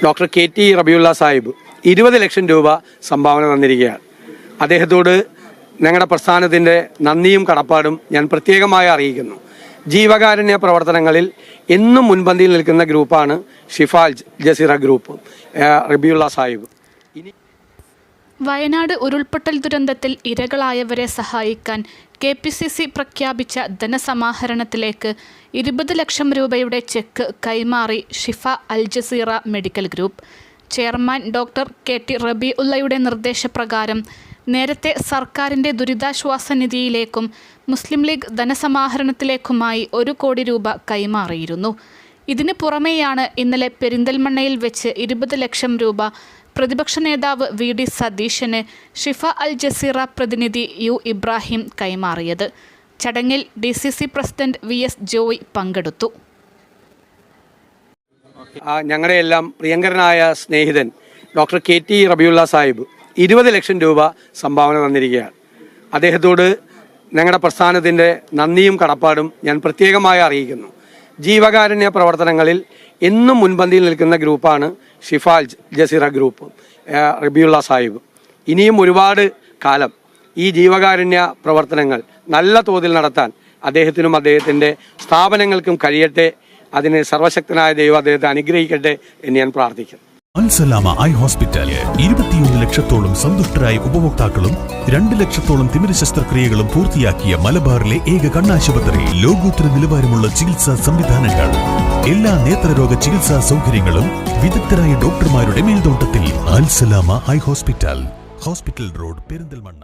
Doctor KT Rabiulla Sahib 20 ലക്ഷം രൂപ സംഭാവന തന്നിരിക്കുകയാണ്. അദ്ദേഹത്തോട് ഞങ്ങളുടെ പ്രസ്ഥാനത്തിൻ്റെ നന്ദിയും കടപ്പാടും ഞാൻ പ്രത്യേകമായി അറിയിക്കുന്നു. ജീവകാരുണ്യ പ്രവർത്തനങ്ങളിൽ എന്നും മുൻപന്തിയിൽ നിൽക്കുന്ന ഗ്രൂപ്പാണ് Shifa Al Jazeera group. Rabiulla Sahib Wayanad ഉരുൾപൊട്ടൽ ദുരന്തത്തിൽ ഇരകളായവരെ സഹായിക്കാൻ KPCC പ്രഖ്യാപിച്ച ധനസമാഹരണത്തിലേക്ക് 20 ലക്ഷം രൂപയുടെ ചെക്ക് കൈമാറി Shifa Al Jazeera medical group. Chairman doctor KT റബീഉള്ളയുടെ നിർദ്ദേശപ്രകാരം നേരത്തെ സർക്കാരിൻ്റെ ദുരിതാശ്വാസ നിധിയിലേക്കും മുസ്ലിം ലീഗ് ധനസമാഹരണത്തിലേക്കുമായി 1 കോടി രൂപ കൈമാറിയിരുന്നു. ഇതിന് പുറമെയാണ് ഇന്നലെ പെരിന്തൽമണ്ണയിൽ വെച്ച് 20 ലക്ഷം രൂപ പ്രതിപക്ഷ നേതാവ് VD സതീശന് ഷിഫ അൽ ജസീറ പ്രതിനിധി U ഇബ്രാഹിം കൈമാറിയത്. ചടങ്ങിൽ DCC പ്രസിഡന്റ് VS ജോയ് പങ്കെടുത്തു. ഞങ്ങളുടെ എല്ലാം പ്രിയങ്കരനായ സ്നേഹിതൻ ഡോക്ടർ KT റബിയുള്ള സാഹിബ് 20 ലക്ഷം രൂപ സംഭാവന തന്നിരിക്കുകയാണ്. അദ്ദേഹത്തോട് ഞങ്ങളുടെ പ്രസ്ഥാനത്തിൻ്റെ നന്ദിയും കടപ്പാടും ഞാൻ പ്രത്യേകമായി അറിയിക്കുന്നു. ജീവകാരുണ്യ പ്രവർത്തനങ്ങളിൽ എന്നും മുൻപന്തിയിൽ നിൽക്കുന്ന ഗ്രൂപ്പാണ് Shifa Al Jazeera group. Rabiulla Sahib ഇനിയും ഒരുപാട് കാലം ഈ ജീവകാരുണ്യ പ്രവർത്തനങ്ങൾ നല്ല തോതിൽ നടത്താൻ അദ്ദേഹത്തിനും അദ്ദേഹത്തിൻ്റെ സ്ഥാപനങ്ങൾക്കും കഴിയട്ടെ. അതിന് സർവശക്തനായ ദൈവം അദ്ദേഹത്തെ അനുഗ്രഹിക്കട്ടെ എന്ന് ഞാൻ പ്രാർത്ഥിക്കുന്നു. അൽസലാമ ഐ ഹോസ്പിറ്റൽ 21 ലക്ഷത്തോളം സന്തുഷ്ടരായ ഉപഭോക്താക്കളും 2 ലക്ഷത്തോളം തിമിര ശസ്ത്രക്രിയകളും പൂർത്തിയാക്കിയ മലബാറിലെ ഏക കണ്ണാശുപത്രി. ലോകോത്തര നിലവാരമുള്ള ചികിത്സാ സംവിധാനങ്ങൾ, എല്ലാ നേത്രരോഗ ചികിത്സാ സൗകര്യങ്ങളും വിദഗ്ധരായ ഡോക്ടർമാരുടെ മേൽനോട്ടത്തിൽ. Al Salama eye hospital, hospital road, Perinthalmanna.